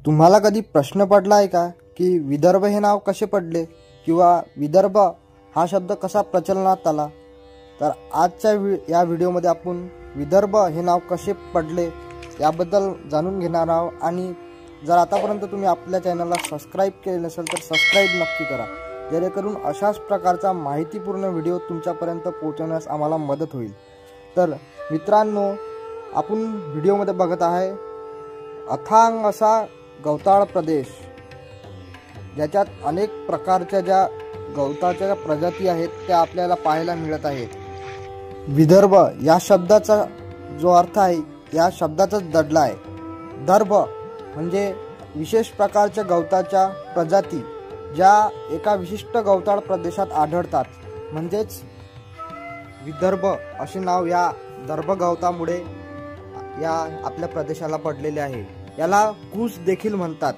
तुम्हाला कधी प्रश्न पडला आहे का की विदर्भ हे नाव कसे पडले किंवा विदर्भ हा शब्द कसा प्रचलनात आला? तर आजच्या या व्हिडिओमध्ये आपण विदर्भ हे नाव कसे पडले याबद्दल जाणून घेणार आहोत। आणि जर आतापर्यंत तुम्ही आपल्या चॅनलला सबस्क्राइब केले नसेल तर सबस्क्राइब नक्की करा, जेणेकरून अशाच प्रकारचा माहितीपूर्ण व्हिडिओ तुमच्यापर्यंत पोहोचवण्यास आम्हाला मदत होईल। तर मित्रांनो, आपण व्हिडिओमध्ये बघत आहे अथांग असा गवताळ प्रदेश, ज्याच्यात अनेक प्रकारच्या ज्या गवताच्या प्रजाती आहेत त्या आपल्याला पाहायला मिळत आहेत। विदर्भ या शब्दाचा जो अर्थ आहे या शब्दाचाच दडला आहे। दर्भ म्हणजे विशेष प्रकारच्या गवताच्या प्रजाती ज्या एका विशिष्ट गवताळ प्रदेशात आढळतात, म्हणजेच विदर्भ असे नाव या दर्भ गवतामुळे या आपल्या प्रदेशाला पडलेले आहे। याला कूस देखील म्हणतात।